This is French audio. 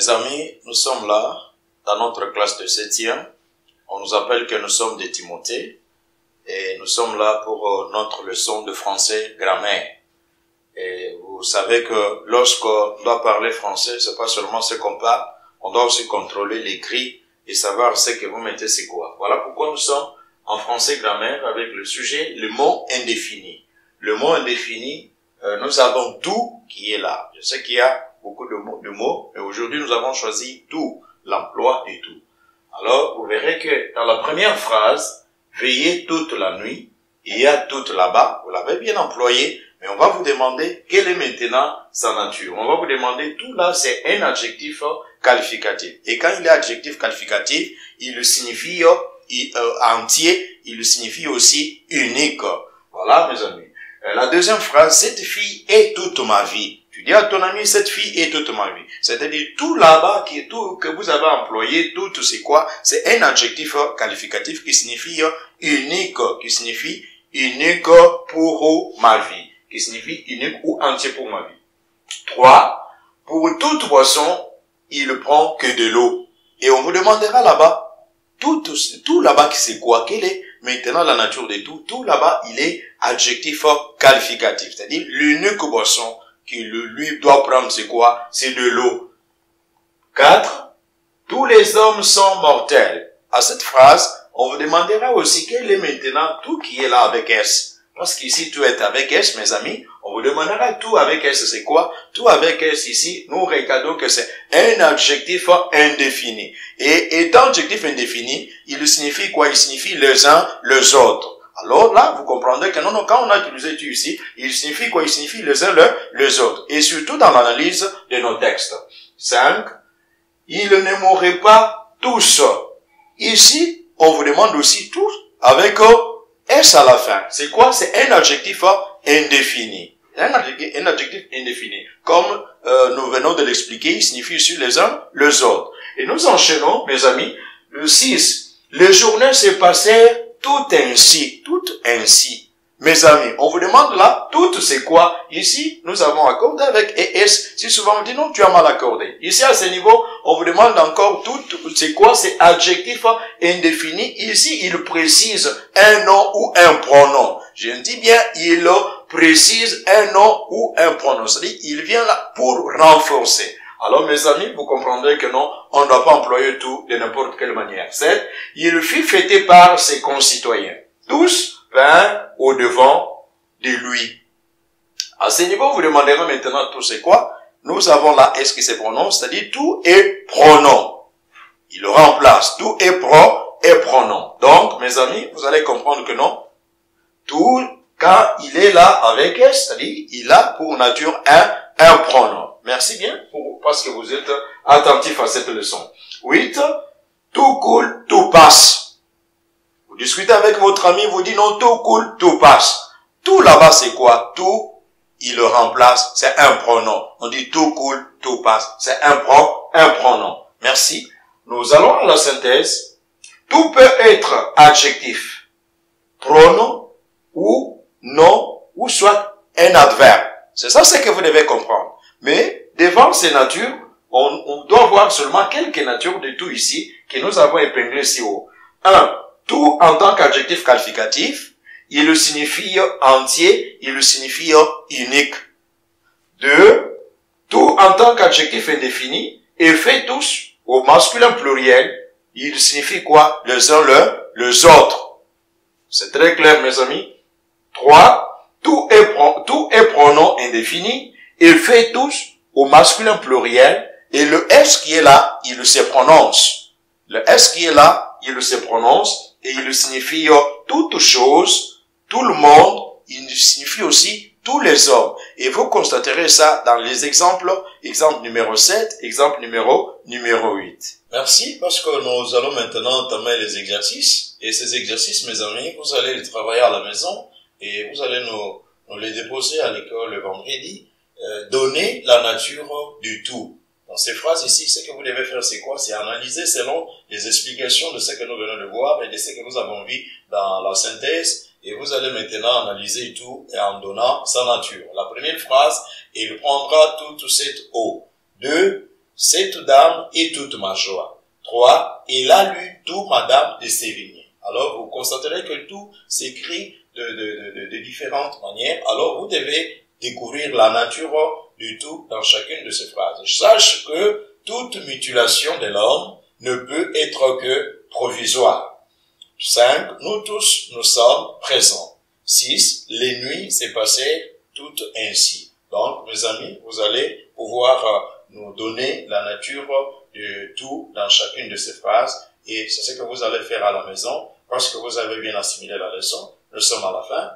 Mes amis, nous sommes là, dans notre classe de 7e. On nous appelle que nous sommes des Timothée. Et nous sommes là pour notre leçon de français grammaire. Et vous savez que lorsqu'on doit parler français, c'est pas seulement ce qu'on parle, on doit aussi contrôler l'écrit et savoir ce que vous mettez c'est quoi. Voilà pourquoi nous sommes en français grammaire avec le sujet, le mot indéfini. Le mot indéfini, nous avons tout qui est là. Je sais qu'il y a beaucoup de mots, mais aujourd'hui nous avons choisi tout, l'emploi et tout. Alors, vous verrez que dans la première phrase, veillez toute la nuit, il y a toute là-bas, vous l'avez bien employé, mais on va vous demander quelle est maintenant sa nature. On va vous demander, tout là, c'est un adjectif qualificatif. Et quand il est adjectif qualificatif, il signifie entier, il signifie aussi unique. Voilà, mes amis. La deuxième phrase, cette fille est toute ma vie. Tu dis à ton ami, cette fille est toute ma vie. C'est-à-dire, tout là-bas, tout que vous avez employé, tout c'est quoi? C'est un adjectif qualificatif qui signifie unique, pour ma vie, qui signifie unique ou entier pour ma vie. 3. Pour toute boisson, il prend que de l'eau. Et on vous demandera là-bas, tout là-bas, c'est quoi? Quelle est maintenant la nature de tout? Tout là-bas, il est adjectif qualificatif. C'est-à-dire, l'unique boisson qu'il lui doit prendre, c'est quoi? C'est de l'eau. 4. Tous les hommes sont mortels. À cette phrase, on vous demandera aussi quel est maintenant tout qui est là avec S. Parce qu'ici, tout est avec S, mes amis. On vous demandera tout avec S, c'est quoi? Tout avec S ici, nous regardons que c'est un adjectif indéfini. Et étant adjectif indéfini, il signifie quoi? Il signifie les uns, les autres. Alors là, vous comprendrez que non, quand on a utilisé tu ici, il signifie quoi? Il signifie les uns, les autres. Et surtout dans l'analyse de nos textes. 5. Ils ne mourraient pas tous. Ici, on vous demande aussi tous avec S à la fin. C'est quoi? C'est un adjectif indéfini. Un adjectif indéfini. Comme nous venons de l'expliquer, il signifie aussi les uns, les autres. Et nous enchaînons, mes amis, le 6. Les journées se passèrent tout ainsi. Mes amis, on vous demande là, tout c'est quoi? Ici, nous avons accordé avec ES. Si souvent on dit non, tu as mal accordé. Ici, à ce niveau, on vous demande encore tout c'est quoi? C'est adjectif indéfini. Ici, il précise un nom ou un pronom. Je dis bien, il précise un nom ou un pronom. C'est-à-dire, il vient là pour renforcer. Alors, mes amis, vous comprendrez que non, on ne doit pas employer tout de n'importe quelle manière. 7. Il fut fêté par ses concitoyens. Tous vinrent au devant de lui. À ce niveau, vous demanderez maintenant tout c'est quoi? Nous avons là S qui se prononce, c'est-à-dire tout est pronom. Il le remplace. Tout est pronom. Donc, mes amis, vous allez comprendre que non. Tout, quand il est là avec S, c'est-à-dire, il a pour nature un pronom. Merci bien parce que vous êtes attentifs à cette leçon. 8. Tout coule, tout passe. Vous discutez avec votre ami, vous dites non, tout coule, tout passe. Tout là-bas, c'est quoi? Tout, il le remplace, c'est un pronom. On dit tout coule, tout passe. C'est un pronom. Merci. Nous allons à la synthèse. Tout peut être adjectif, pronom, ou nom, ou soit un adverbe. C'est ça ce que vous devez comprendre. Mais, devant ces natures, on doit voir seulement quelques natures de tout ici, que nous avons épinglé si haut. 1. Tout en tant qu'adjectif qualificatif, il le signifie entier, il le signifie unique. 2. Tout en tant qu'adjectif indéfini, et fait tous au masculin pluriel, il signifie quoi? Les uns, les autres. C'est très clair, mes amis. 3. Tout est pronom indéfini, et fait tous au masculin pluriel, et le S qui est là, il se prononce. Le S qui est là, il se prononce, et il signifie toute chose, tout le monde, il signifie aussi tous les hommes. Et vous constaterez ça dans les exemples, exemple numéro 7, exemple numéro 8. Merci, parce que nous allons maintenant entamer les exercices. Et ces exercices, mes amis, vous allez les travailler à la maison, et vous allez nous les déposer à l'école le vendredi. Donner la nature du tout. Dans ces phrases ici, ce que vous devez faire, c'est quoi? C'est analyser selon les explications de ce que nous venons de voir et de ce que nous avons vu dans la synthèse. Et vous allez maintenant analyser tout et en donnant sa nature. La première phrase, il prendra toute cette eau. 2. cette dame est toute ma joie. 3. Il a lu tout Madame de Sévigné. Alors, vous constaterez que tout s'écrit de différentes manières. Alors, vous devez découvrir la nature du tout dans chacune de ces phrases. Sache que toute mutilation de l'homme ne peut être que provisoire. 5. Nous tous, nous sommes présents. 6. Les nuits s'est passées toutes ainsi. Donc, mes amis, vous allez pouvoir nous donner la nature de tout dans chacune de ces phrases. Et c'est ce que vous allez faire à la maison, parce que vous avez bien assimilé la leçon. Nous sommes à la fin.